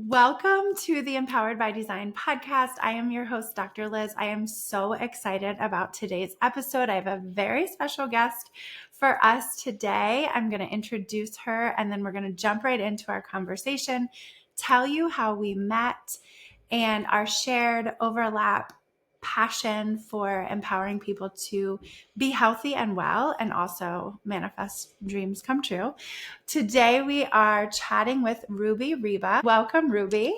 Welcome to the Empowered by Design podcast. I am your host, Dr. Liz. I am so excited about today's episode. I have a very special guest for us today. I'm going to introduce her and then we're going to jump right into our conversation, tell you how we met and our shared overlap passion for empowering people to be healthy and well and also manifest dreams come true. Today we are chatting with Ryba. Welcome, Ruby.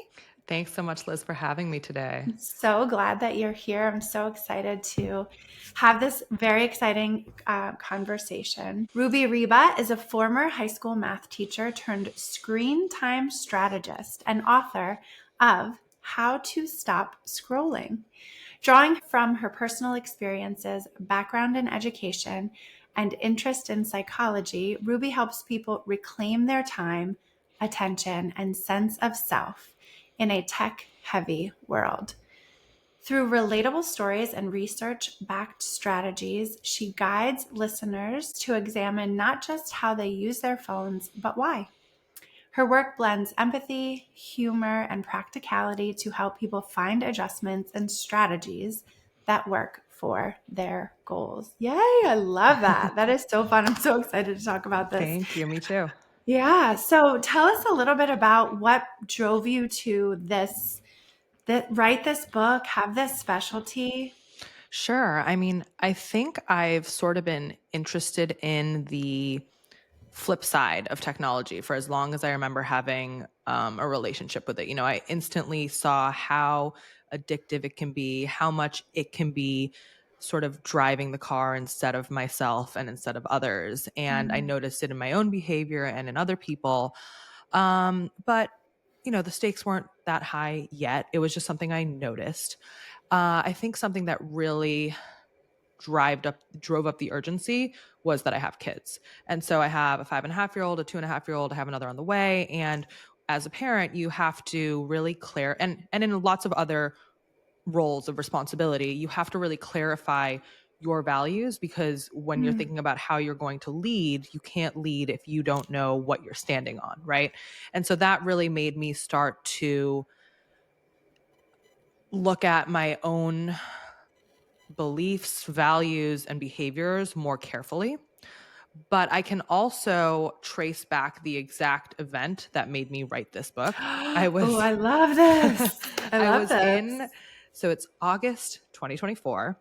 Thanks so much, Liz, for having me today. I'm so glad that you're here. I'm so excited to have this very exciting conversation. Ryba is a former high school math teacher turned screen time strategist and author of How to Stop Scrolling. Drawing from her personal experiences, background in education, and interest in psychology, Ruby helps people reclaim their time, attention, and sense of self in a tech-heavy world. Through relatable stories and research-backed strategies, she guides listeners to examine not just how they use their phones, but why. Her work blends empathy, humor, and practicality to help people find adjustments and strategies that work for their goals. Yay, I love that. That is so fun. I'm so excited to talk about this. Thank you. Me too. Yeah. So tell us a little bit about what drove you to write this book, have this specialty. Sure. I think I've sort of been interested in the flip side of technology for as long as I remember having a relationship with it. I instantly saw how addictive it can be, how much it can be sort of driving the car instead of myself and instead of others. And I noticed it in my own behavior and in other people. But the stakes weren't that high yet. It was just something I noticed. I think something that really drove up the urgency was that I have kids. And so I have a 5.5-year-old, a 2.5-year-old, I have another on the way. And as a parent, you have to really clear and in lots of other roles of responsibility, you have to really clarify your values, because when you're thinking about how you're going to lead, you can't lead if you don't know what you're standing on, right? And so that really made me start to look at my own beliefs, values, and behaviors more carefully. But I can also trace back the exact event that made me write this book. I love this. So it's August 2024.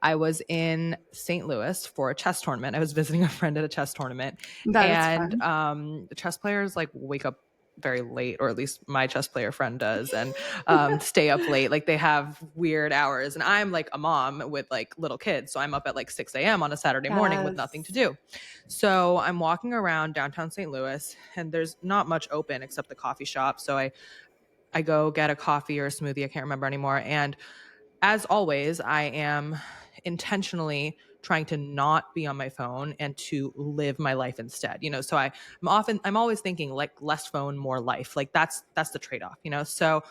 I was in St. Louis for a chess tournament. I was visiting a friend at a chess tournament. That is fun. The chess players wake up very late, or at least my chess player friend does, and stay up late. They have weird hours. And I'm a mom with little kids. So I'm up at 6 a.m. on a Saturday morning with nothing to do. So I'm walking around downtown St. Louis, and there's not much open except the coffee shop. So I go get a coffee or a smoothie. I can't remember anymore. And as always, I am intentionally trying to not be on my phone and to live my life instead. So I'm always thinking less phone, more life. That's the trade-off, So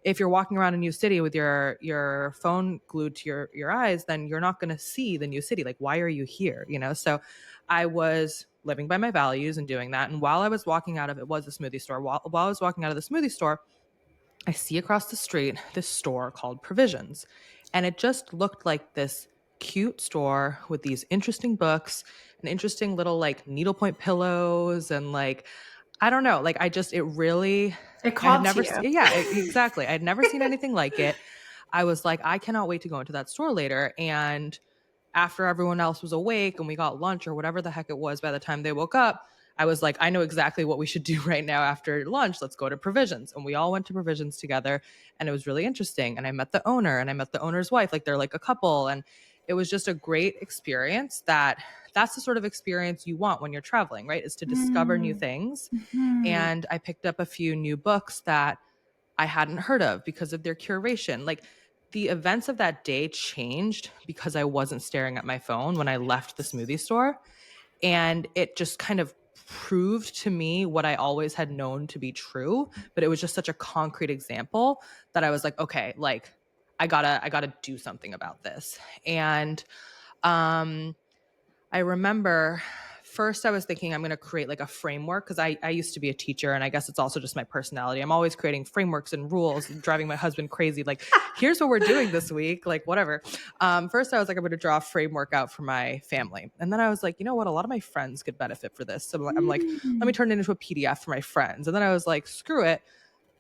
if you're walking around a new city with your phone glued to your eyes, then you're not going to see the new city. Why are you here? So I was living by my values and doing that. And while I was walking out of it was a smoothie store. While I was walking out of the smoothie store, I see across the street this store called Provisions. And it just looked like this cute store with these interesting books and interesting little needlepoint pillows and I don't know, It called to you. Yeah, exactly. I'd never seen anything like it. I was like, I cannot wait to go into that store later. And after everyone else was awake and we got lunch or whatever the heck it was, by the time they woke up, I was like, I know exactly what we should do right now after lunch. Let's go to Provisions. And we all went to Provisions together. And it was really interesting. And I met the owner and I met the owner's wife. They're a couple. And it was just a great experience. That's the sort of experience you want when you're traveling, right? Is to discover new things. And I picked up a few new books that I hadn't heard of because of their curation. The events of that day changed because I wasn't staring at my phone when I left the smoothie store. And it just kind of proved to me what I always had known to be true. But it was just such a concrete example that I was like, okay, I gotta do something about this. And I remember first I was thinking I'm going to create like a framework, because I used to be a teacher, and I guess it's also just my personality. I'm always creating frameworks and rules and driving my husband crazy. Like, here's what we're doing this week, like whatever. First I was like, I'm going to draw a framework out for my family. And then I was like, you know what? A lot of my friends could benefit for this. So I'm like, let me turn it into a PDF for my friends. And then I was like, screw it.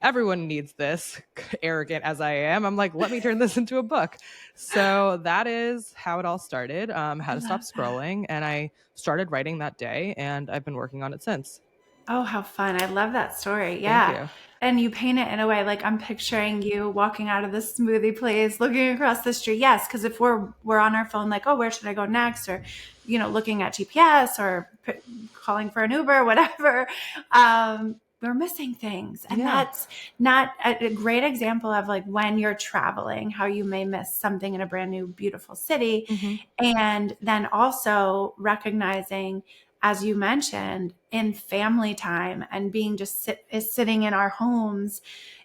Everyone needs this, arrogant as I am. I'm like, let me turn this into a book. So that is how it all started, how I to stop love that. scrolling. And I started writing that day, and I've been working on it since. Oh, how fun. I love that story. Thank Yeah. you. And you paint it in a way like I'm picturing you walking out of the smoothie place, looking across the street. Yes, because if we're on our phone, like, oh, where should I go next? Or, looking at GPS or calling for an Uber, whatever. We're missing things. And Yeah. that's not a great example of like when you're traveling, how you may miss something in a brand new, beautiful city. Mm-hmm. And then also recognizing, as you mentioned, in family time and being just sitting in our homes,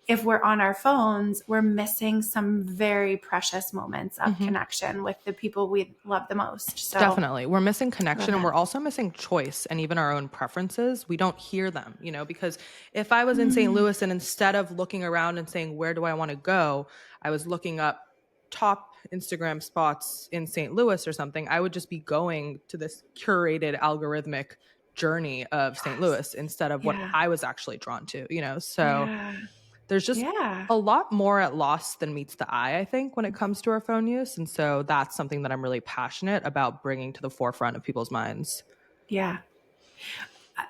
if we're on our phones, we're missing some very precious moments of Mm-hmm. connection with the people we love the most. So Definitely. We're missing I love connection, and that. we're also missing choice and even our own preferences. We don't hear them, because if I was in St. Louis and instead of looking around and saying, where do I want to go, I was looking up top Instagram spots in St. Louis or something, I would just be going to this curated algorithmic journey of St. Louis instead of what Yeah. I was actually drawn to, So Yeah. there's just Yeah. a lot more at loss than meets the eye, I think, when it comes to our phone use. And so that's something that I'm really passionate about bringing to the forefront of people's minds. Yeah.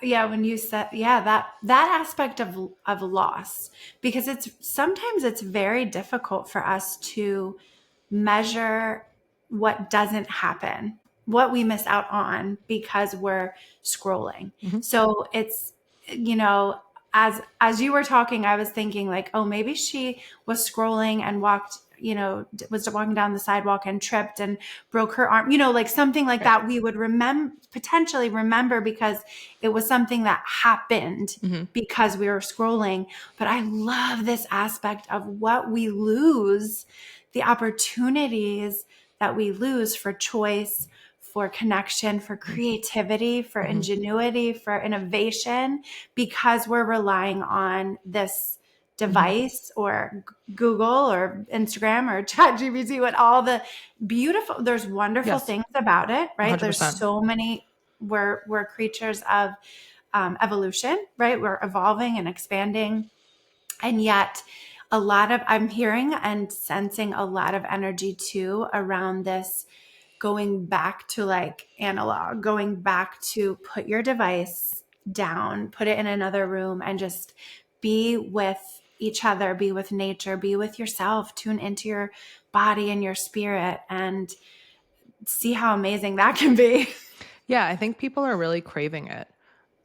Yeah, when you said, yeah, that aspect of loss, because sometimes it's very difficult for us to measure what doesn't happen, what we miss out on because we're scrolling. Mm-hmm. So it's, you know, as you were talking, I was thinking like, oh, maybe she was scrolling and walked, was walking down the sidewalk and tripped and broke her arm, like something like Right. that we would potentially remember because it was something that happened Mm-hmm. because we were scrolling. But I love this aspect of what we lose, the opportunities that we lose for choice, for connection, for creativity, for Mm-hmm. ingenuity, for innovation, because we're relying on this device or Google or Instagram or ChatGPT, what all the there's wonderful Yes, things about it, right? There's 100%. so many, we're creatures of evolution, right? We're evolving and expanding. And yet I'm hearing and sensing a lot of energy too around this going back to like analog, going back to put your device down, put it in another room and just be with each other, be with nature, be with yourself, tune into your body and your spirit and see how amazing that can be. Yeah, I think people are really craving it.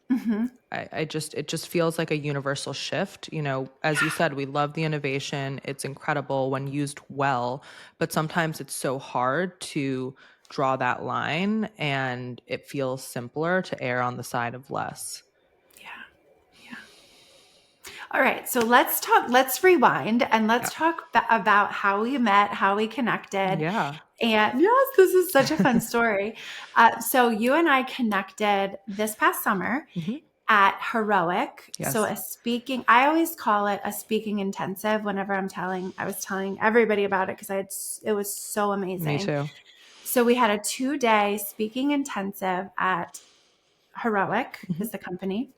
Mm-hmm. It just feels like a universal shift. As you said, we love the innovation. It's incredible when used well, but sometimes it's so hard to draw that line, and it feels simpler to err on the side of less. Yeah. All right. So let's rewind and let's talk about how we met, how we connected. Yeah. And yes, this is such a fun story. So you and I connected this past summer Mm-hmm. at Heroic. Yes. So I always call it a speaking intensive whenever I was telling everybody about it because it was so amazing. Me too. So we had a 2-day speaking intensive at Heroic is the company.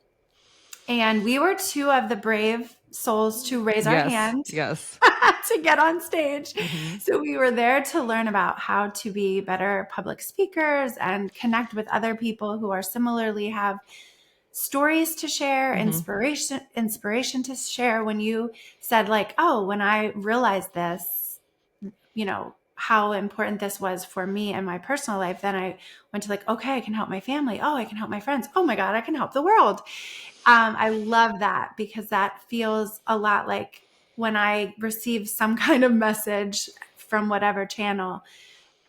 And we were two of the brave souls to raise our hand Yes. to get on stage. Mm-hmm. So we were there to learn about how to be better public speakers and connect with other people who are similarly have stories to share, Mm-hmm. inspiration to share. When you said like, oh, when I realized this, how important this was for me and my personal life, then I went to like, okay, I can help my family. Oh, I can help my friends. Oh my God, I can help the world. I love that because that feels a lot like when I receive some kind of message from whatever channel,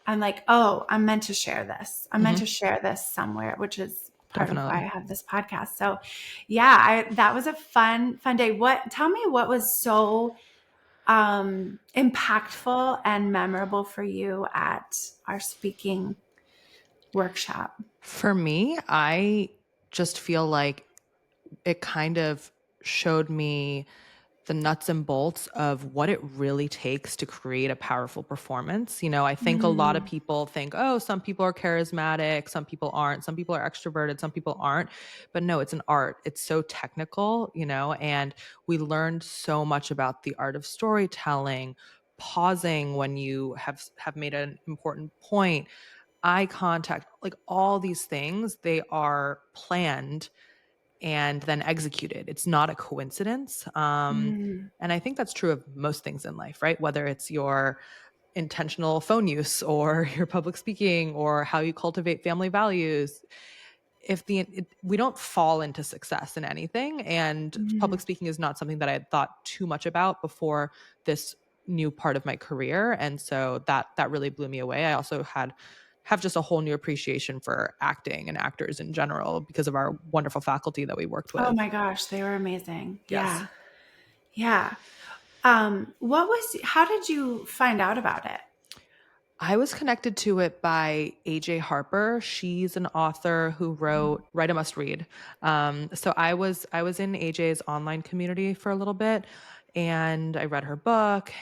I'm like, oh, I'm meant to share this. I'm meant to share this somewhere, which is part of why I Definitely. have this podcast. So yeah, that was a fun day. Tell me what was so impactful and memorable for you at our speaking workshop? For me, I just feel like it kind of showed me the nuts and bolts of what it really takes to create a powerful performance. I think a lot of Mm, people think, oh, some people are charismatic, some people aren't, some people are extroverted, some people aren't. But no, it's an art. It's so technical, and we learned so much about the art of storytelling, pausing when you have made an important point, eye contact, like all these things, they are planned and then executed. It's not a coincidence. mm, And I think that's true of most things in life, right? Whether it's your intentional phone use or your public speaking or how you cultivate family values. We don't fall into success in anything, and public mm. speaking is not something that I had thought too much about before this new part of my career, and so that really blew me away. I also have just a whole new appreciation for acting and actors in general because of our wonderful faculty that we worked Oh with. my gosh, they were amazing. Yes. Yeah. Yeah. How did you find out about it? I was connected to it by AJ Harper. She's an author who wrote Write a Must Read. So I was in AJ's online community for a little bit, and I read her book.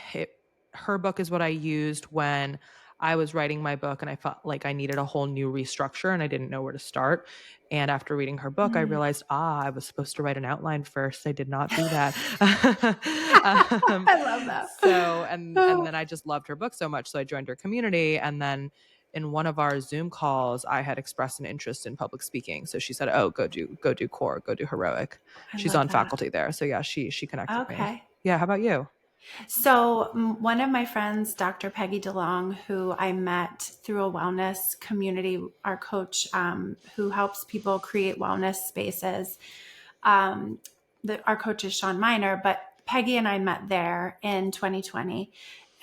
Her book is what I used when I was writing my book, and I felt like I needed a whole new restructure, and I didn't know where to start. And after reading her book, I Mm. realized, I was supposed to write an outline first. I did not do that. um, I love that. and then I just loved her book so much, so I joined her community. And then in one of our Zoom calls, I had expressed an interest in public speaking, so she said, "Oh, go do core, go do heroic." I She's love on that. faculty there, so yeah, she connected me. Okay. Yeah, how about you? So, one of my friends, Dr. Peggy DeLong, who I met through a wellness community, our coach, who helps people create wellness spaces. Um, our coach is Sean Miner, but Peggy and I met there in 2020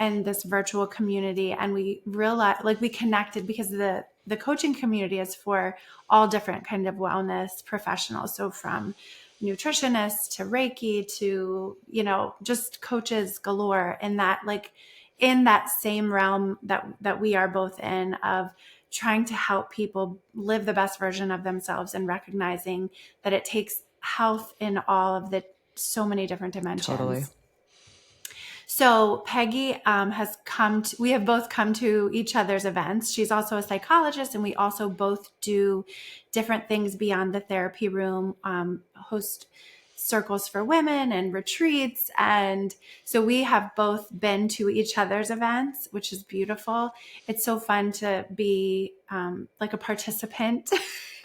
in this virtual community, and we realized, like, we connected because the coaching community is for all different kind of wellness professionals. So from nutritionists to Reiki to, just coaches galore in that, like, in that same realm that we are both in, of trying to help people live the best version of themselves and recognizing that it takes health in all of the so many different Totally. dimensions. So Peggy we have both come to each other's events. She's also a psychologist, and we also both do different things beyond the therapy room, host circles for women and retreats. And so we have both been to each other's events, which is beautiful. It's so fun to be like a participant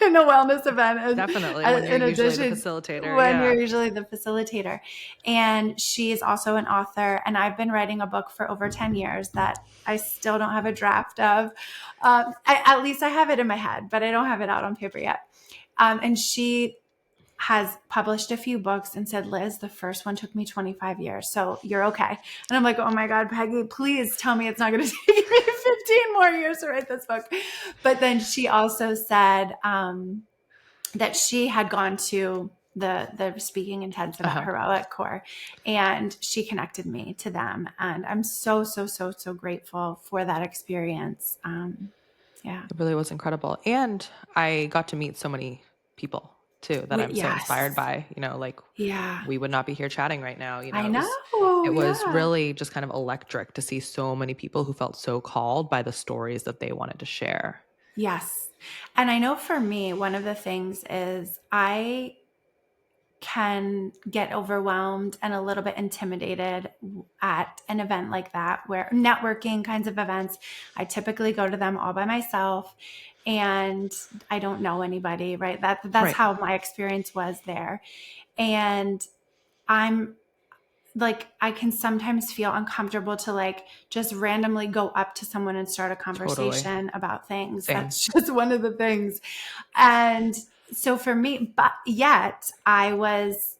in a wellness event, Definitely, when you're in usually the addition, facilitator. when you're Yeah. usually the facilitator. And she is also an author, and I've been writing a book for over 10 years that I still don't have a draft of. At least I have it in my head, but I don't have it out on paper yet. And she has published a few books and said, Liz, the first one took me 25 years, so you're okay. And I'm like, oh my God, Peggy, please tell me it's not going to take me 15 more years to write this book. But then she also said that she had gone to the speaking intensive at Uh-huh. Heroic Core, and she connected me to them. And I'm so, so, so, so grateful for that experience. Yeah. It really was incredible. And I got to meet so many people too that I'm so inspired Yes. by, like Yeah. we would not be here chatting right now. I It know. was Yeah. really just kind of electric to see so many people who felt so called by the stories that they wanted to share. Yes. And I know for me, one of the things is I can get overwhelmed and a little bit intimidated at an event like that, where networking kinds of events, I typically go to them all by myself and I don't know anybody, right? That's Right. how my experience was there. And I'm like, I can sometimes feel uncomfortable to, like, just randomly go up to someone and start a Totally. conversation about things. Same. That's just one of the things. And so for me, but yet I was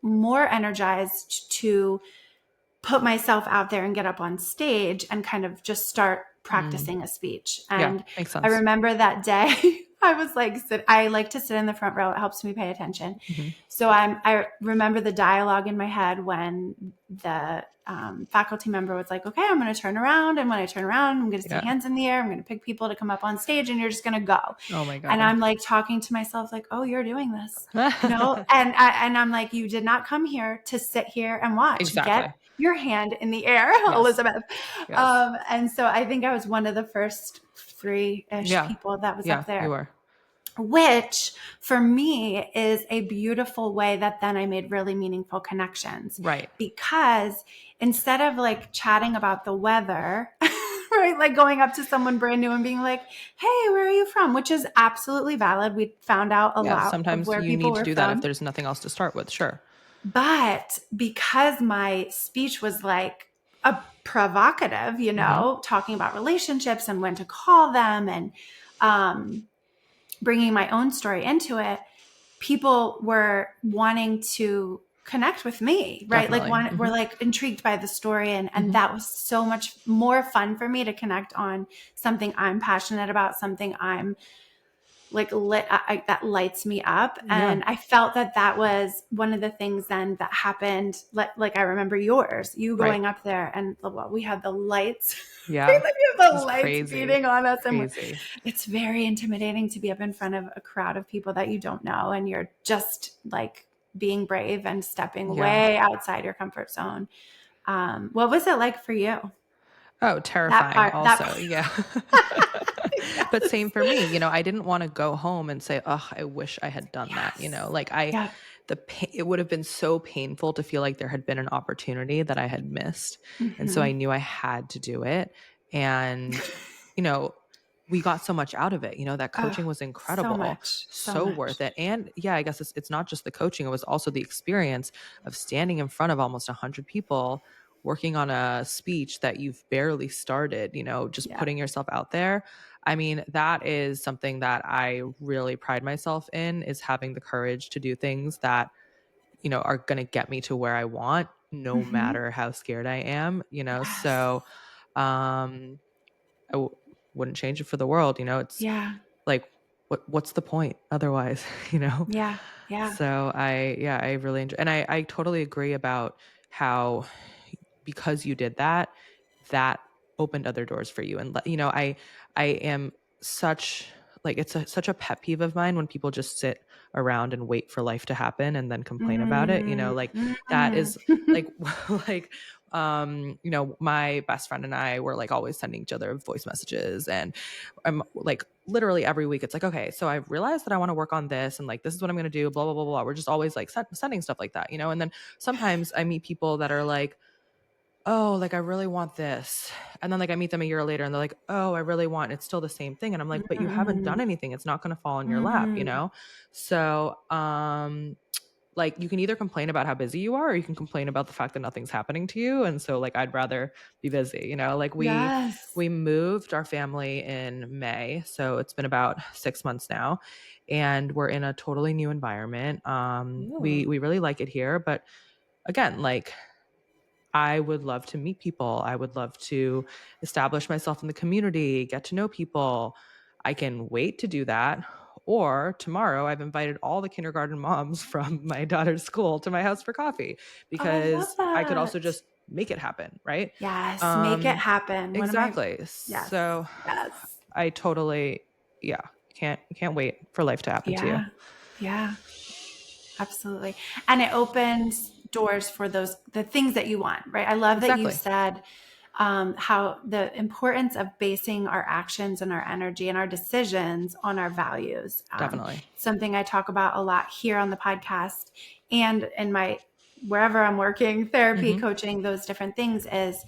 more energized to put myself out there and get up on stage and kind of just start Mm. practicing a speech. Yeah, And makes I sense. remember that day I was like, I like to sit in the front row. It helps me pay attention. Mhm. So I remember the dialogue in my head when the faculty member was like, okay, I'm going to turn around. And when I turn around, I'm going to say Yeah. hands in the air. I'm going to pick people to come up on stage and you're just going to go. Oh my And God. I'm like talking to myself like, oh, you're doing this, and I'm like, you did not come here to sit here and watch. Get Exactly. your hand in the air, Yes. Elizabeth. Yes. And so I think I was one of the first 3-ish Yeah. people that was Yeah, up there, you are. which for me is a beautiful way that then I made really meaningful connections. Right. Because instead of like chatting about the weather, right, like going up to someone brand new and being like, hey, where are you from? Which is absolutely valid. We found out a Yeah, lot of sometimes where you people need to were do that if from. there's nothing else to start with. Sure. But because my speech was like a provocative, talking about relationships and when to call them and bringing my own story into it, people were wanting to connect with me, right? Like Definitely. we're like intrigued by the story, and Mhm. that was so much more fun for me to connect on something I'm passionate about, something I'm like that lights me up. Yeah. And I felt that was one of the things then that happened. Like I remember you Right. going up there, and we had the lights. Yeah. Like we have It the was lights crazy. beating on us, and Crazy. it's very intimidating to be up in front of a crowd of people that you don't know, and you're just like being brave and stepping Yeah. way outside your comfort zone. What was it like for you? Oh, That terrifying part. That also. part. Yeah. But same Yes. for me. I didn't want to go home and say, "Oh, I wish I had done that." Yes. Like Yeah. it would have been so painful to feel like there had been an opportunity that I had missed. And so I Mm-hmm. knew I had to do it. And, you know, we got so much out of it. That Oh, coaching was so incredible, much. So so worth much. it. And yeah, I guess it's not just the coaching, it was also the experience of standing in front of almost 100 people working on a speech that you've barely started, just Yeah. putting yourself out there. I mean, that is something that I really pride myself in, is having the courage to do things that, are going to get me to where I want, no Mm-hmm. matter how scared I am, Yes. so um wouldn't change it for the world. It's Yeah. like, what's the point otherwise? Yeah. Yeah. So I really enjoy, and I totally agree about how, because you did that, that opened other doors for you. And I am such, like, it's such a pet peeve of mine when people just sit around and wait for life to happen and then complain about it. Like, that Mm-hmm. is like like my best friend and I were like always sending each other voice messages, and I'm like literally every week it's like, okay, so I've realized that I want to work on this, and like this is what I'm going to do, blah blah blah blah. We're just always like sending stuff like that. And then sometimes I meet people that are like, oh, like I really want this. And then like I meet them a year later and they're like, oh, I really want, it's still the same thing. And I'm like, but you haven't done anything. It's not going to fall in your lap. Mm-hmm. So, like, you can either complain about how busy you are, or you can complain about the fact that nothing's happening to you. And so like I'd rather be busy. Like Yes. we moved our family in May, so it's been about 6 months now, and we're in a totally new environment. We Ooh. we really like it here, but again, like, I would love to meet people. I would love to establish myself in the community, get to know people. I can wait to do that. Or tomorrow, I've invited all the kindergarten moms from my daughter's school to my house for coffee, Oh, I love because I could also that. just make it happen. Right. Yes. Make it happen. One of my, Exactly. yes. So Yes. I totally, yeah, can't wait for life to happen to you. Yeah. Yeah. Absolutely. And it opens doors for the things that you want, right? I love that you Exactly. said how the importance of basing our actions and our energy and our decisions on our values. Definitely. Something I talk about a lot here on the podcast and in my, wherever I'm working, therapy, Hmm. coaching, those different things, is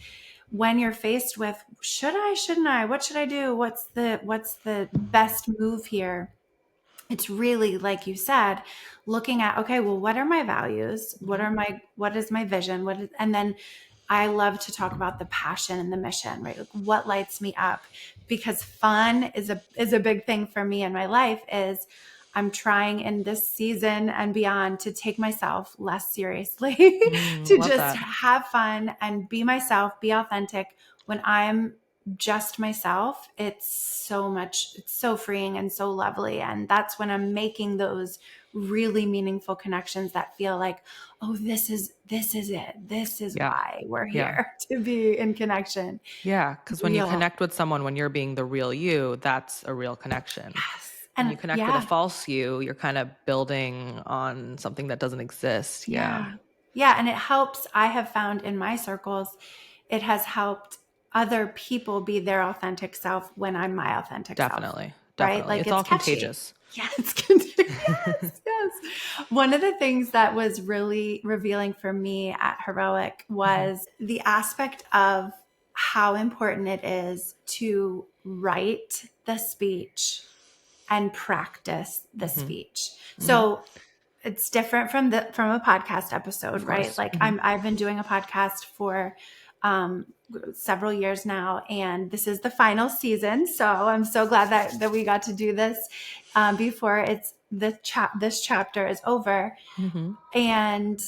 when you're faced with, should I, shouldn't I, what should I do? What's the best move here? It's really, like you said, looking at, okay, well, what are my values? Hmm. What is my vision? And then I love to talk about the passion and the mission, right? Like, what lights me up? Because fun is a big thing for me in my life. Is I'm trying in this season and beyond to take myself less seriously, to Love just that. have fun and be myself, be authentic when I'm just myself, it's so freeing and so lovely. And that's when I'm making those really meaningful connections that feel like, oh, this is it. This is Yeah. why we're Yeah. here, to be in connection. Yeah. Because when you Real. connect with someone, when you're being the real you, that's a real connection. Yes. When And you connect with a yeah, false you, you're kind of building on something that doesn't exist. Yeah. yeah. Yeah. And it helps. I have found in my circles, it has helped other people be their authentic self when I'm my authentic self. Definitely. Right? Definitely. Like It's it's all catchy. contagious. Yeah, it's yes, yes. One of the things that was really revealing for me at Heroic Mm-hmm. was the aspect of how important it is to write the speech and practice the Mm-hmm. speech. Mm-hmm. So it's different from a podcast episode, Of right? course. Like Mm-hmm. I've been doing a podcast for um, several years now, and this is the final season. So I'm so glad that we got to do this before this chapter is over. Mm-hmm. And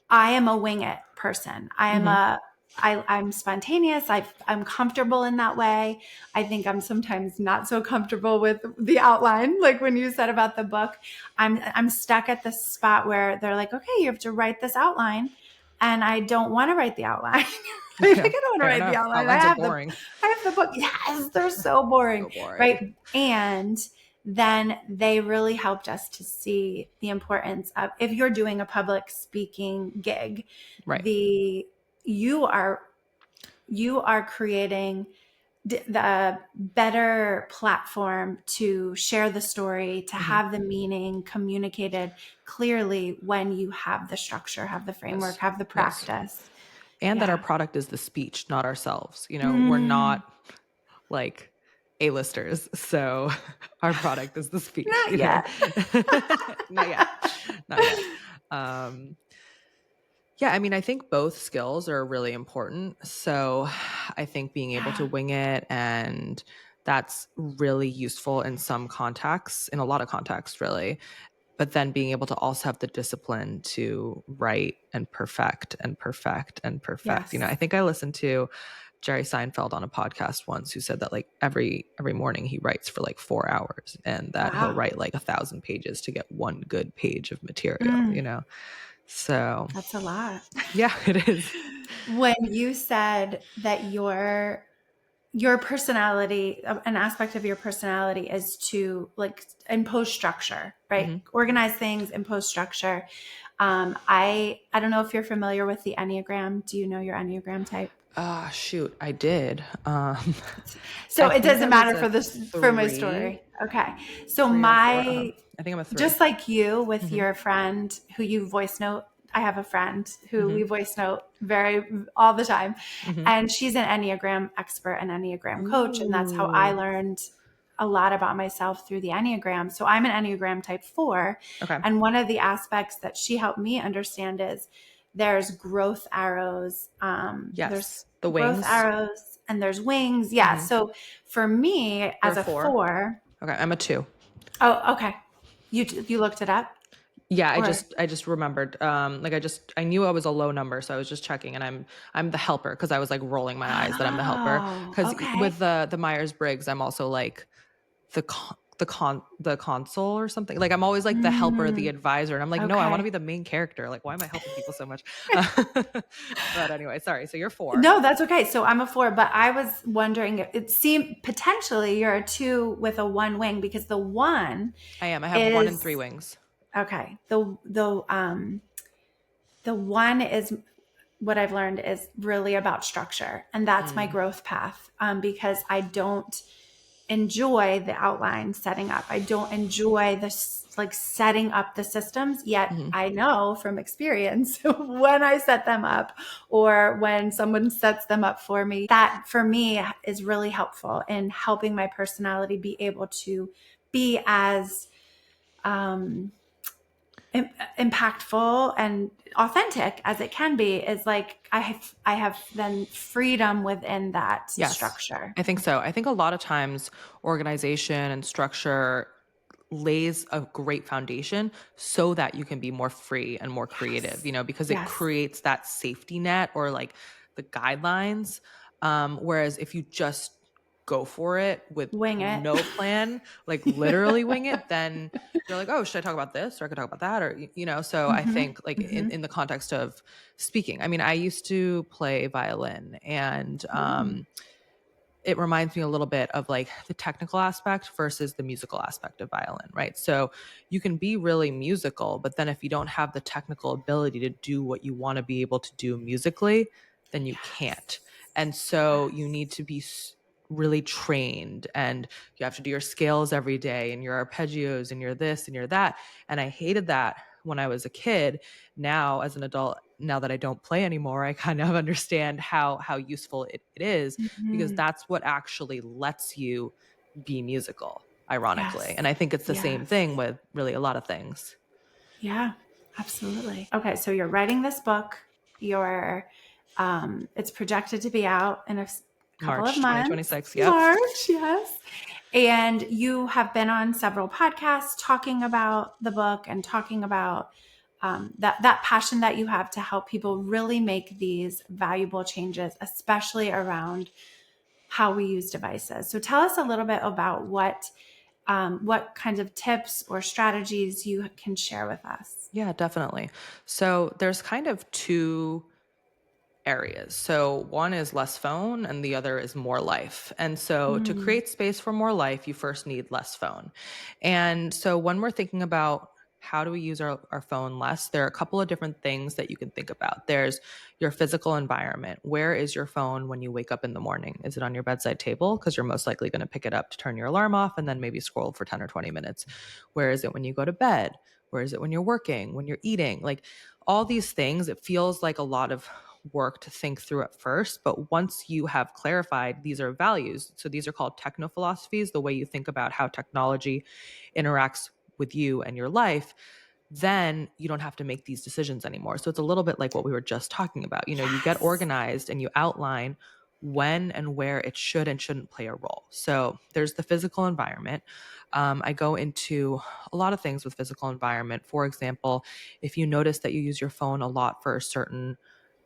I am a wing it person. Mm-hmm. I'm spontaneous. I'm comfortable in that way. I think I'm sometimes not so comfortable with the outline. Like when you said about the book, I'm stuck at the spot where they're like, okay, you have to write this outline. And I don't want to write the outline. Right? Like I Yeah. don't want to Fair write the enough. outline. Outlines are boring. I have the book. Yes, they're so boring. So boring. Right. And then they really helped us to see the importance of, if you're doing a public speaking gig, Right. you are creating the better platform to share the story, to Mm-hmm. have the meaning communicated clearly when you have the structure, have the framework, Yes. have the Yes. practice. And that our Yeah. product is the speech, not ourselves. We're Mm, not like A-listers. So our product is the speech, not yet. Not yet. Not yet. Um, yeah, I mean, I think both skills are really important. So I think being able to Yeah. wing it, and that's really useful in some contexts, in a lot of contexts, really. But then being able to also have the discipline to write and perfect and perfect and perfect. I Yes. think I listened to Jerry Seinfeld on a podcast once who said that like every morning he writes for like 4 hours, and that he'll Wow. write like 1,000 pages to get one good page of Mm, material. So that's a lot. yeah, it is. When you said that your personality, an aspect of your personality is to like impose structure, right? Mm-hmm. Organize things, impose structure. I don't know if you're familiar with the Enneagram. Do you know your Enneagram type? Shoot, I did. So I it think doesn't I was matter a for my 3, story. Okay. So 3 or 4. I think I'm a 3. just like you with Mm-hmm. your friend who you voice note, I have a friend who Mm-hmm. we voice note all the time. Mm-hmm. And she's an Enneagram expert and Enneagram coach. And that's how I Ooh. learned a lot about myself through the Enneagram. So I'm an Enneagram type 4. Okay. And one of the aspects that she helped me understand is there's growth arrows. There's Yes. The growth wings. arrows and there's wings. Yeah. Mm-hmm. So for me You're as a a 4. 4, Okay, I'm a 2. oh, okay. You looked it up Yeah, I or just remembered. Like I knew I was a low number, so I was just checking, and I'm the helper because I was like rolling my eyes that I'm the helper. oh, Because okay. with the Myers Briggs, I'm also like the console or something. Like I'm always like the helper, the Mm, advisor, and I'm like, no, I want to okay. be the main character. Like, why am I helping people so much? But anyway, sorry. So you're 4. No, that's okay. So I'm a 4, but I was wondering, it seemed potentially you're a 2 with a 1 wing because the 1 I am. I have 1 and 3 is wings. okay. The 1 is what I've learned is really about structure, and that's my Mm, growth path. Because I don't enjoy the outline setting up. I don't enjoy this like setting up the systems, yet hmm I know from experience when I set them up or when someone sets them up for me, that for me is really helpful in helping my personality be able to be as um, impactful and authentic as it can be. Is like I have then freedom within that Yes, structure. I think so. I think a lot of times organization and structure lays a great foundation so that you can be more free and more creative, Yes. because it Yes. creates that safety net or like the guidelines. Whereas if you just go for it with Wing it. no plan, like literally wing it, then you're like, oh, should I talk about this or I could talk about that? Or, so I Mm-hmm. think like Mm-hmm. in the context of speaking, I mean, I used to play violin, and Mm. it reminds me a little bit of like the technical aspect versus the musical aspect of violin, right? So you can be really musical, but then if you don't have the technical ability to do what you want to be able to do musically, then you Yes. can't. And so you Yes. need to be really trained, and you have to do your scales every day and your arpeggios and your this and your that. And I hated that when I was a kid. Now as an adult, now that I don't play anymore, I kind of understand how useful it is, because Mm-hmm. that's what actually lets you be musical, ironically. Yes. And I think it's the same Yes. thing with really a lot of things. Yeah, absolutely. Okay, so you're writing this book. You're it's projected to be out in a couple of March months. 2026. Yep. March, yes. And you have been on several podcasts talking about the book and talking about that passion that you have to help people really make these valuable changes, especially around how we use devices. So tell us a little bit about what kinds of tips or strategies you can share with us. Yeah, definitely. So there's kind of two areas. So one is less phone and the other is more life. And so to Mm, create space for more life, you first need less phone. And so when we're thinking about how do we use our phone less, there are a couple of different things that you can think about. There's your physical environment. Where is your phone when you wake up in the morning? Is it on your bedside table? Because you're most likely going to pick it up to turn your alarm off and then maybe scroll for 10 or 20 minutes. Where is it when you go to bed? Where is it when you're working, when you're eating? Like all these things, it feels like a lot of work to think through at first. But once you have clarified these are values, so these are called techno philosophies, the way you think about how technology interacts with you and your life, then you don't have to make these decisions anymore. So it's a little bit like what we were just talking about. You get yes. organized and you outline when and where it should and shouldn't play a role. So there's the physical environment. I go into a lot of things with physical environment. For example, if you notice that you use your phone a lot for a certain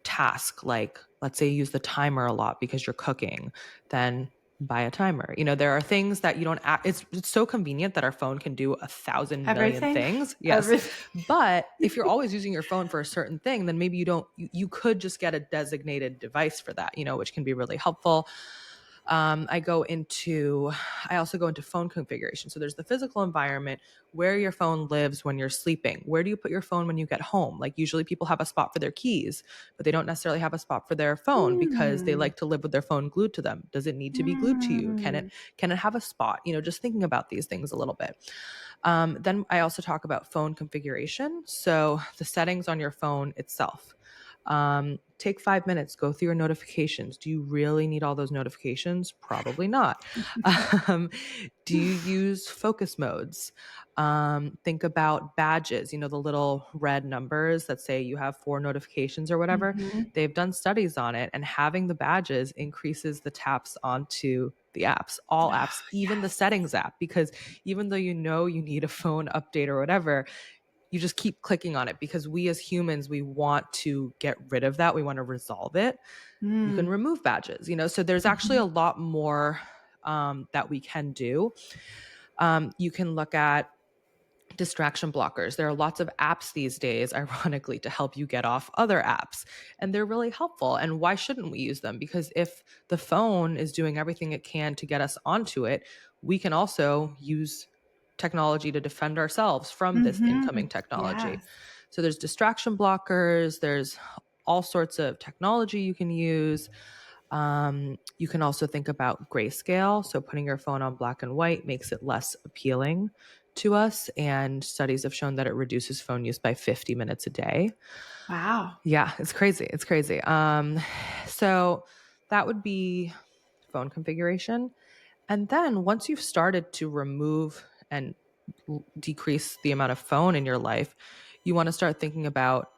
task, like let's say you use the timer a lot because you're cooking, then buy a timer. There are things that you don't it's so convenient that our phone can do 1,000 million Everything. things. Yes. Everything. But if you're always using your phone for a certain thing, then maybe you could just get a designated device for that, which can be really helpful. I also go into phone configuration. So there's the physical environment, where your phone lives when you're sleeping. Where do you put your phone when you get home? Like usually people have a spot for their keys, but they don't necessarily have a spot for their phone because they Mm, like to live with their phone glued to them. Does it need to be glued to you? Can it mm. can it have a spot? Just thinking about these things a little bit. Then I also talk about phone configuration. So the settings on your phone itself. Take 5 minutes, go through your notifications. Do you really need all those notifications? Probably not. Um, do you use focus modes? Think about badges, the little red numbers that say you have 4 notifications or whatever. Mhm. They've done studies on it, and having the badges increases the taps onto the apps, all apps, Oh, even the yes. settings app, because even though you need a phone update or whatever, you just keep clicking on it because we as humans, we want to get rid of that. We want to resolve it. You can Mm. remove badges, so there's actually a Mhm. lot more that we can do. You can look at distraction blockers. There are lots of apps these days, ironically, to help you get off other apps. And they're really helpful. And why shouldn't we use them? Because if the phone is doing everything it can to get us onto it, we can also use technology to defend ourselves from this incoming Mhm. technology. Yes. So there's distraction blockers, there's all sorts of technology you can use. You can also think about grayscale. So putting your phone on black and white makes it less appealing to us. And studies have shown that it reduces phone use by 50 minutes a day. Wow. Yeah, it's crazy. It's crazy. So that would be phone configuration. And then once you've started to remove and decrease the amount of phone in your life, you want to start thinking about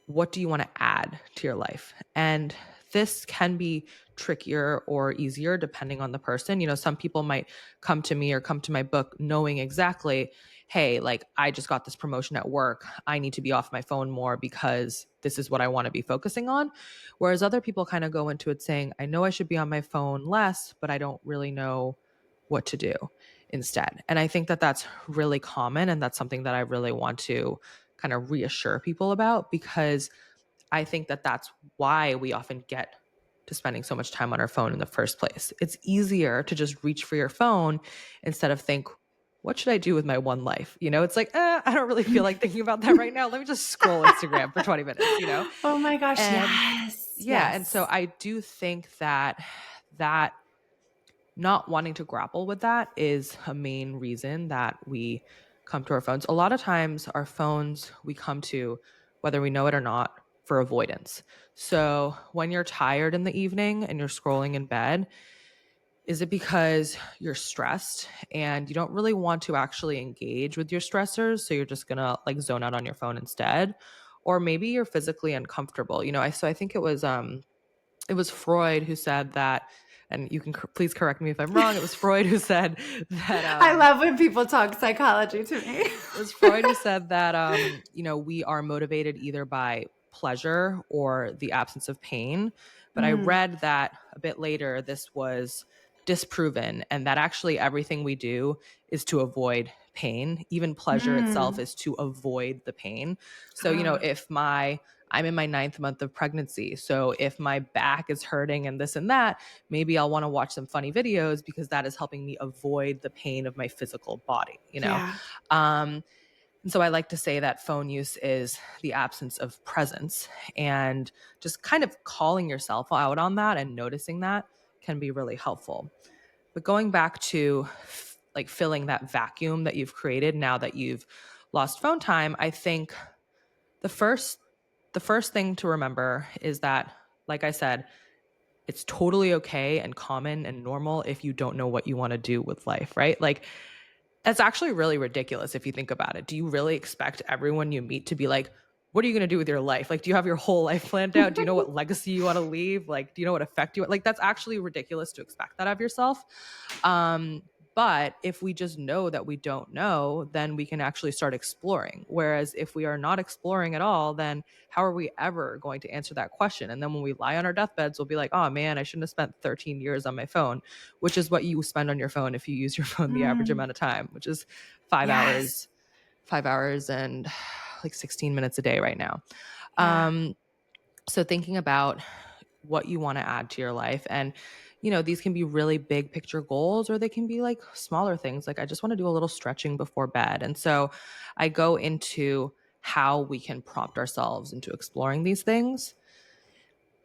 what do you want to add to your life? And this can be trickier or easier depending on the person. Some people might come to me or come to my book knowing exactly, hey, like I just got this promotion at work. I need to be off my phone more because this is what I want to be focusing on. Whereas other people kind of go into it saying, I know I should be on my phone less, but I don't really know what to do instead. And I think that that's really common. And that's something that I really want to kind of reassure people about, because I think that that's why we often get to spending so much time on our phone in the first place. It's easier to just reach for your phone instead of think, what should I do with my one life? It's like, I don't really feel like thinking about that right now. Let me just scroll Instagram for 20 minutes. Oh my gosh, And yes, yeah, and so yes. I do think that not wanting to grapple with that is a main reason that we come to our phones. A lot of times, our phones we come to, whether we know it or not, for avoidance. So when you're tired in the evening and you're scrolling in bed, is it because you're stressed and you don't really want to actually engage with your stressors? So you're just gonna like zone out on your phone instead? Or maybe you're physically uncomfortable. I think it was Freud who said that, and you can please correct me if I'm wrong. It was Freud who said that I love when people talk psychology to me. it was Freud who said that we are motivated either by pleasure or the absence of pain. But I Mm, read that a bit later this was disproven, and that actually everything we do is to avoid pain. Even pleasure itself mm. is to avoid the pain. So, Ah, if I'm in my ninth month of pregnancy. So if my back is hurting and this and that, maybe I'll want to watch some funny videos because that is helping me avoid the pain of my physical body. yeah. Um, and so I like to say that phone use is the absence of presence, and just kind of calling yourself out on that and noticing that can be really helpful. But going back to like filling that vacuum that you've created now that you've lost phone time, I think the first the first thing to remember is that, like I said, it's totally okay and common and normal if you don't know what you want to do with life, right? Like that's actually really ridiculous if you think about it. Do you really expect everyone you meet to be like, what are you going to do with your life? Like, do you have your whole life planned out? Do you know what legacy you want to leave? Like, do you know what effect you want? Like, that's actually ridiculous to expect that of yourself. But if we just know that we don't know, then we can actually start exploring. Whereas if we are not exploring at all, then how are we ever going to answer that question? And then when we lie on our deathbeds, we'll be like, oh man, I shouldn't have spent 13 years on my phone, which is what you spend on your phone if you use your phone the average Mm, amount of time, which is 5 hours, yes. 5 hours and like 16 minutes a day right now. Yeah. Um, so thinking about what you want to add to your life, and these can be really big picture goals, or they can be like smaller things, like I just want to do a little stretching before bed. And so I go into how we can prompt ourselves into exploring these things.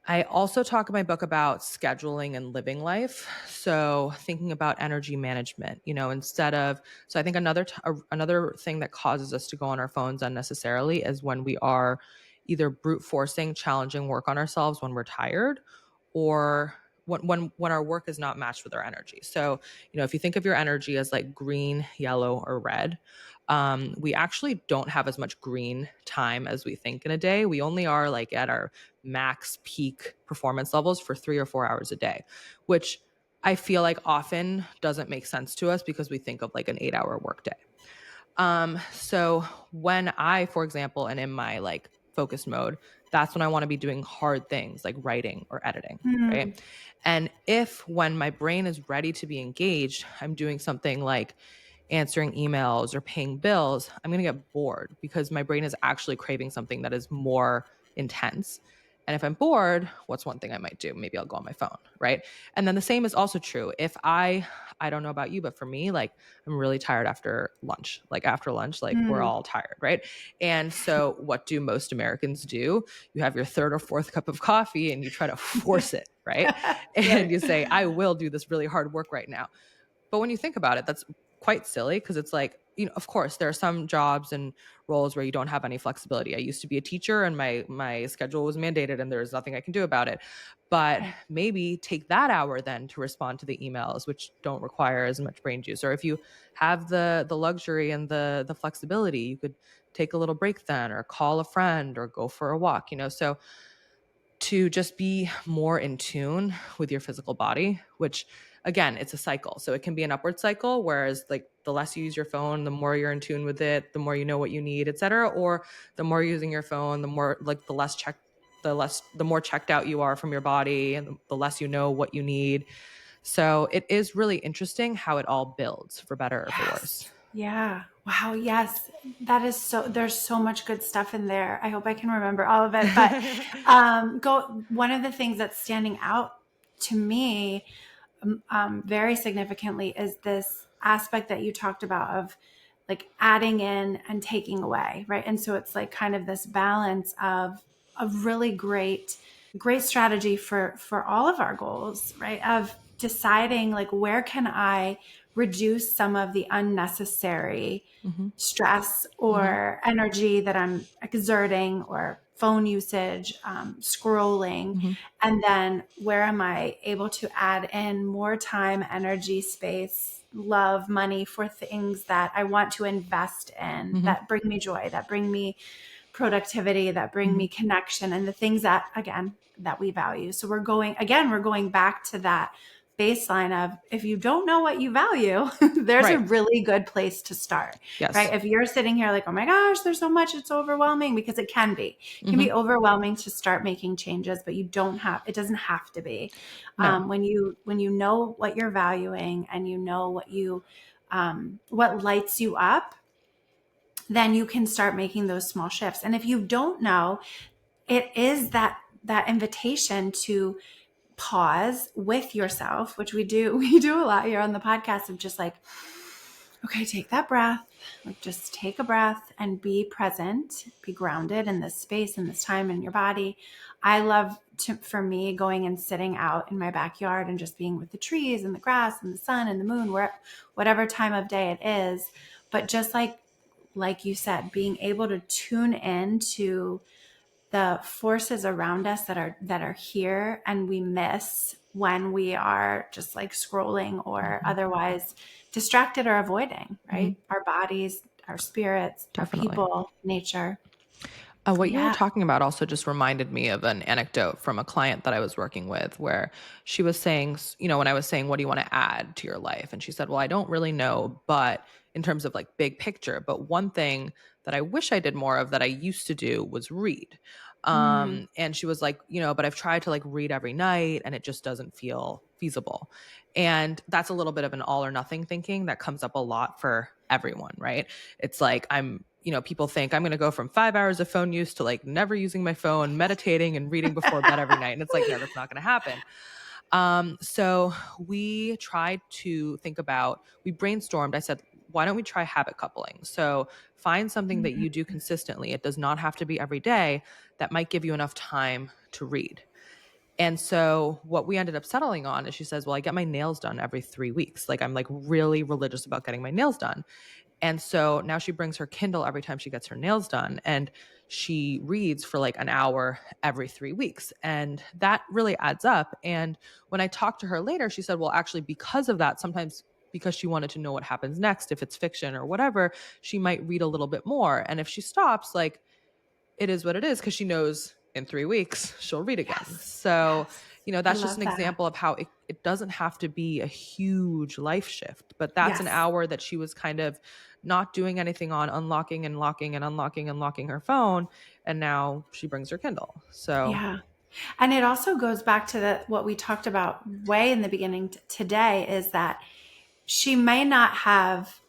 I also talk in my book about scheduling and living life. So thinking about energy management, instead of, so I think another thing that causes us to go on our phones unnecessarily is when we are either brute forcing, challenging work on ourselves when we're tired, or when our work is not matched with our energy. So, if you think of your energy as like green, yellow, or red, we actually don't have as much green time as we think in a day. We only are like at our max peak performance levels for 3 or 4 hours a day, which I feel like often doesn't make sense to us because we think of like an 8 hour workday. So when I, for example, am in my like focused mode, that's when I want to be doing hard things like writing or editing, right? Mm, And if when my brain is ready to be engaged, I'm doing something like answering emails or paying bills, I'm going to get bored because my brain is actually craving something that is more intense. And if I'm bored, what's one thing I might do? Maybe I'll go on my phone, right? And then the same is also true. If I don't know about you, but for me, like I'm really tired after lunch. Like after lunch, like we're mm. all tired, right? And so what do most Americans do? You have your third or fourth cup of coffee and you try to force it, right? And Right. you say, I will do this really hard work right now. But when you think about it, that's quite silly because it's like, of course, there are some jobs and roles where you don't have any flexibility. I used to be a teacher and my schedule was mandated and there's nothing I can do about it. But Right. maybe take that hour then to respond to the emails, which don't require as much brain juice. Or if you have the luxury and the flexibility, you could take a little break then, or call a friend, or go for a walk. So to just be more in tune with your physical body, which again, it's a cycle. So it can be an upward cycle, whereas like the less you use your phone, the more you're in tune with it, the more you know what you need, et cetera. Or the more you're using your phone, the more like the more checked out you are from your body, and the less you know what you need. So it is really interesting how it all builds, for better or for worse. Yes. Yeah. Wow. Yes. That is there's so much good stuff in there. I hope I can remember all of it. But one of the things that's standing out to me very significantly is this aspect that you talked about of like adding in and taking away, right? And so it's like kind of this balance of a really great strategy for all of our goals, right? Of deciding like where can I reduce some of the unnecessary Mm-hmm. stress Mm-hmm. or energy that I'm exerting, or phone usage, scrolling. Mm-hmm. And then where am I able to add in more time, energy, space, love, money for things that I want to invest in, Mm-hmm. that bring me joy, that bring me productivity, that bring Mm-hmm. me connection, and the things that, again, that we value. So we're going back to that baseline of, if you don't know what you value, there's a Right. really good place to start, Yes. right? If you're sitting here like, oh my gosh, there's so much, it's overwhelming, because it can be. It can Mm-hmm. be overwhelming to start making changes, but it doesn't have to be. No. When you know what you're valuing, and you know what lights you up, then you can start making those small shifts. And if you don't know, it is that invitation to pause with yourself, which we do we do a lot here on the podcast, of just like, okay, take that breath, like just take a breath and be present, be grounded in this space and this time in your body. I love for me, going and sitting out in my backyard and just being with the trees and the grass and the sun and the moon, whatever time of day it is. But just like you said, being able to tune in to the forces around us that are here, and we miss when we are just like scrolling or Mm-hmm. otherwise distracted or avoiding, Mm-hmm. right? Our bodies, our spirits, our Definitely. people, nature. What you were Yeah. talking about also just reminded me of an anecdote from a client that I was working with, where she was saying, when I was saying, what do you want to add to your life? And she said, well, I don't really know, but in terms of like big picture, but one thing that I wish I did more of that I used to do was read. Mm, And she was like, but I've tried to like read every night and it just doesn't feel feasible. And that's a little bit of an all or nothing thinking that comes up a lot for everyone, right? It's like, people think I'm going to go from 5 hours of phone use to like never using my phone, meditating and reading before bed every night. And it's like, no, that's not going to happen. So we tried to we brainstormed. I said, why don't we try habit coupling? So find something that you do consistently. It does not have to be every day, that might give you enough time to read. And so what we ended up settling on is, she says, well, I get my nails done every 3 weeks. Like I'm like really religious about getting my nails done. And so now she brings her Kindle every time she gets her nails done, and she reads for like an hour every 3 weeks. And that really adds up. And when I talked to her later, she said, well, actually, because of that, sometimes because she wanted to know what happens next, if it's fiction or whatever, she might read a little bit more. And if she stops, like, it is what it is, because she knows in 3 weeks she'll read again. yes. So, Yes. I that's just love an that. example of how it doesn't have to be a huge life shift, but that's an Yes. hour that she was kind of not doing anything on, unlocking and locking and unlocking and locking her phone. And now she brings her Kindle. So, Yeah. And it also goes back to what we talked about way in the beginning today, is that she may not have,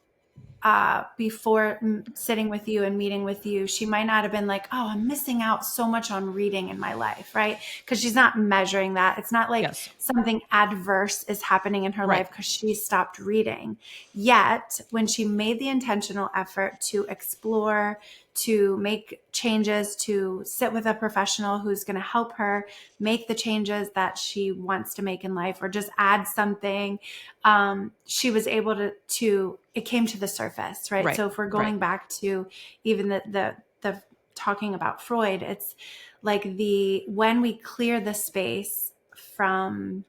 before sitting with you and meeting with you, she might not have been like, oh, I'm missing out so much on reading in my life, right? Because she's not measuring that. It's not like yes. something adverse is happening in her Right. life because she stopped reading. Yet, when she made the intentional effort to explore, to make changes, to sit with a professional who's going to help her make the changes that she wants to make in life, or just add something, she was able to it came to the surface, right? Right. So if we're Right. going back to even the talking about Freud, it's like when we clear the space from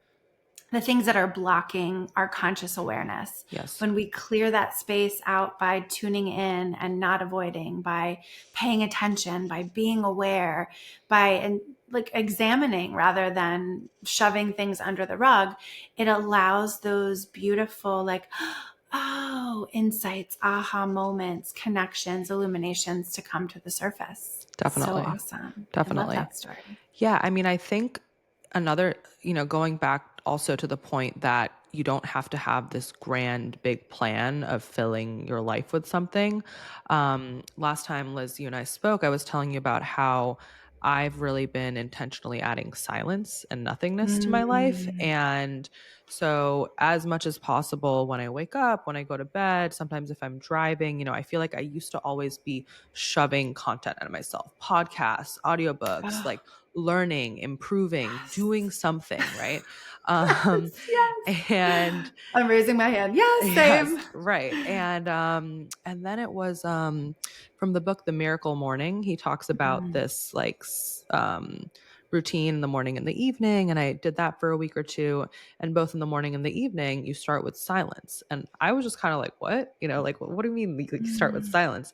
the things that are blocking our conscious awareness, Yes. when we clear that space out by tuning in and not avoiding, by paying attention, by being aware, by and like examining rather than shoving things under the rug, it allows those beautiful, like, oh, insights, aha moments, connections, illuminations to come to the surface. So Definitely. awesome. I love Definitely. that story. Yeah, I mean, I think another, going back also to the point that you don't have to have this grand big plan of filling your life with something. Last time, Liz, you and I spoke, I was telling you about how I've really been intentionally adding silence and nothingness to my life. Mm. And so, as much as possible, when I wake up, when I go to bed, sometimes if I'm driving, I feel like I used to always be shoving content out of myself, podcasts, audiobooks, Oh, like learning, improving, doing yes. something, right? Um, Yes, yes. and I'm raising my hand. Yes, yes, same. right. And then it was from the book The Miracle Morning. He talks about Mm. this routine in the morning and the evening, and I did that for a week or two. And both in the morning and the evening, you start with silence. And I was just kind of like, what? Like what do you mean you start with Mm. silence?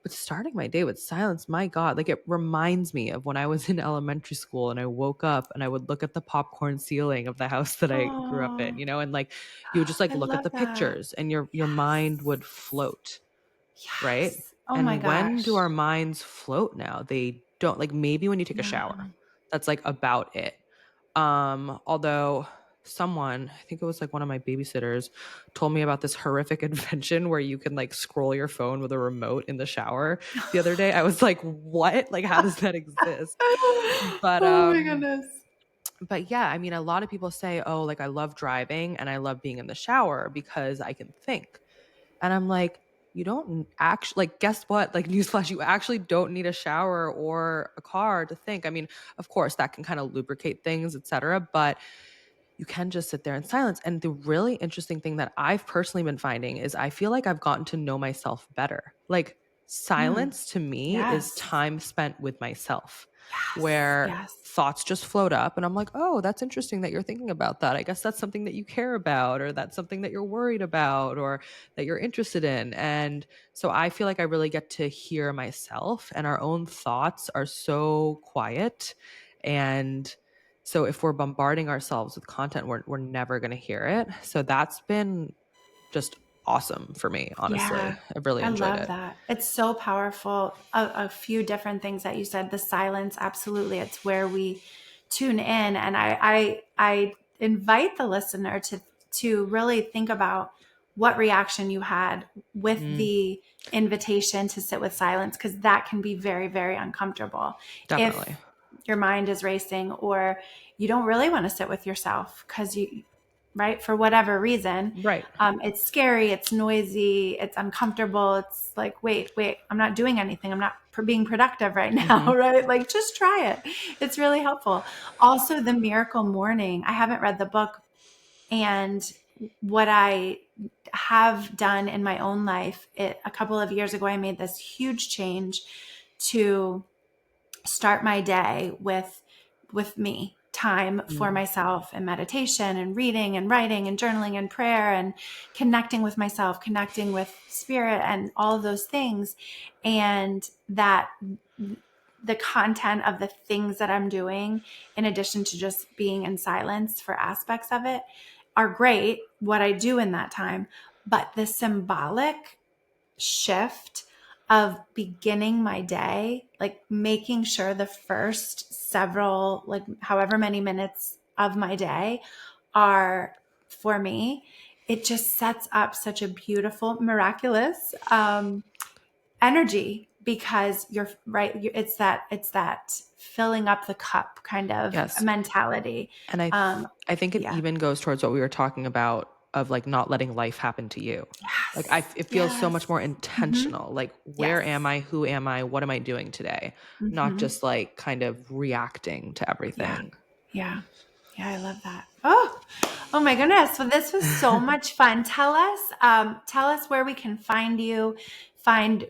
But starting my day with silence, my God, like it reminds me of when I was in elementary school and I woke up and I would look at the popcorn ceiling of the house that I grew up in, Oh, and like you would just like I look at love the that. pictures and your mind Yes. would float, right? Yes. Oh my And when do gosh. our minds float now? They don't, like maybe when you take a shower. No. That's like about it. Although someone, I think it was like one of my babysitters, told me about this horrific invention where you can like scroll your phone with a remote in the shower the other day. I was like, what? Like, how does that exist? But Oh my goodness. but yeah, I mean, a lot of people say, oh, like I love driving and I love being in the shower because I can think. And I'm like, you don't actually, like, guess what? Like, newsflash, you actually don't need a shower or a car to think. I mean, of course, that can kind of lubricate things, etc. But you can just sit there in silence. And the really interesting thing that I've personally been finding is I feel like I've gotten to know myself better. Like, Mm. silence to me is Yes. time spent with myself, Yes. where Yes. thoughts just float up and I'm like, oh, that's interesting that you're thinking about that. I guess that's something that you care about, or that's something that you're worried about, or that you're interested in. And so I feel like I really get to hear myself, and our own thoughts are so quiet. And so if we're bombarding ourselves with content, we're never going to hear it. So that's been just awesome for me, honestly. Yeah, I've really I enjoyed love it. that. It's so powerful. A few different things that you said. The silence, absolutely. It's where we tune in, and I invite the listener to really think about what reaction you had with Mm, the invitation to sit with silence, because that can be very, very uncomfortable. definitely. If your mind is racing, or you don't really want to sit with yourself because you, right, for whatever reason, Right. it's scary, it's noisy, it's uncomfortable. It's like, wait, I'm not doing anything. I'm not being productive right Hmm. now, right? Like, just try it. It's really helpful. Also, The Miracle Morning. I haven't read the book, and what I have done in my own life, a couple of years ago, I made this huge change to start my day with me, time for Mm. myself, and meditation and reading and writing and journaling and prayer and connecting with myself, connecting with spirit, and all of those things. And that the content of the things that I'm doing, in addition to just being in silence for aspects of it, are great, what I do in that time. But the symbolic shift of beginning my day, like making sure the first several, like however many minutes of my day are for me, it just sets up such a beautiful, miraculous energy, because you're right. It's that filling up the cup kind of Yes. mentality. And Um, I think it yeah. even goes towards what we were talking about of like not letting life happen to you. Like Yes. it feels so much Yes. more Hmm. intentional. Like, where am Yes. I? Who am I? What am I doing today? Not Hmm. just like kind of reacting to Yeah. everything. Yeah. Yeah, I love that. Oh my goodness. Well, this was so much fun. Tell us where we can find you, find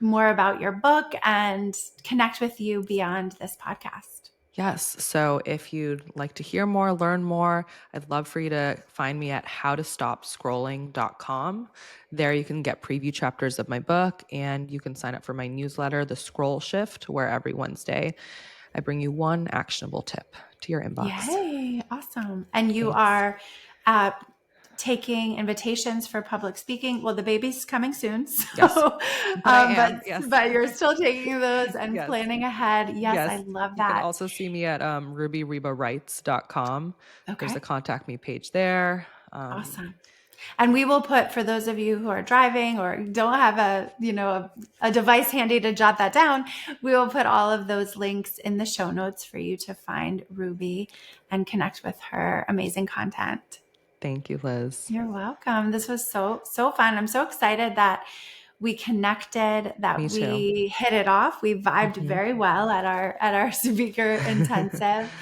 more about your book, and connect with you beyond this podcast. Yes. So if you'd like to hear more, learn more, I'd love for you to find me at howtostopscrolling.com. There you can get preview chapters of my book, and you can sign up for my newsletter, The Scroll Shift, where every Wednesday I bring you one actionable tip to your inbox. Yay. Awesome. And you Thanks. are taking invitations for public speaking. Well, the baby's coming soon. Yes. So, But I am. Yes. but you're still taking those and Yes. planning ahead. Yes, I Yes. love You can that. also see me at rubyrybawrites.com. There's a Okay. contact me page there. Awesome. And we will put, for those of you who are driving or don't have a device handy to jot that down, we will put all of those links in the show notes for you to find Ruby and connect with her amazing content. Thank you, Liz. You're welcome. This was so fun. I'm so excited that we connected, that Me too. we hit it off. We vibed Mhm. very well at our speaker intensive,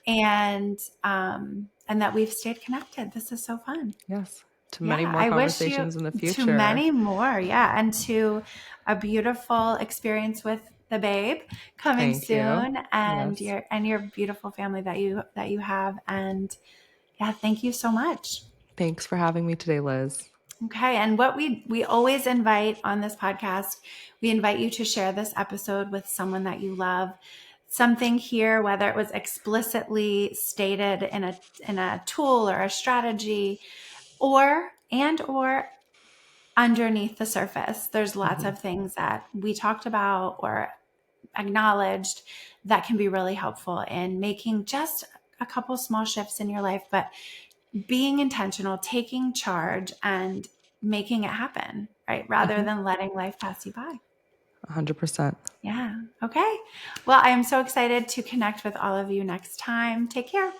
and that we've stayed connected. This is so fun. Yes. To many Yeah, more I wish you conversations in the to future. many more. Yeah, and to a beautiful experience with the babe coming Thank you. soon, and Yes. your beautiful family that you have. And yeah, thank you so much. Thanks for having me today, Liz. Okay, and what we always invite on this podcast, we invite you to share this episode with someone that you love. Something here, whether it was explicitly stated in a tool or a strategy, or underneath the surface, there's lots Mm-hmm. of things that we talked about or acknowledged that can be really helpful in making just a couple small shifts in your life, but being intentional, taking charge, and making it happen, right? Rather Mm-hmm. than letting life pass you by. 100%. Yeah. Okay. Well, I am so excited to connect with all of you next time. Take care.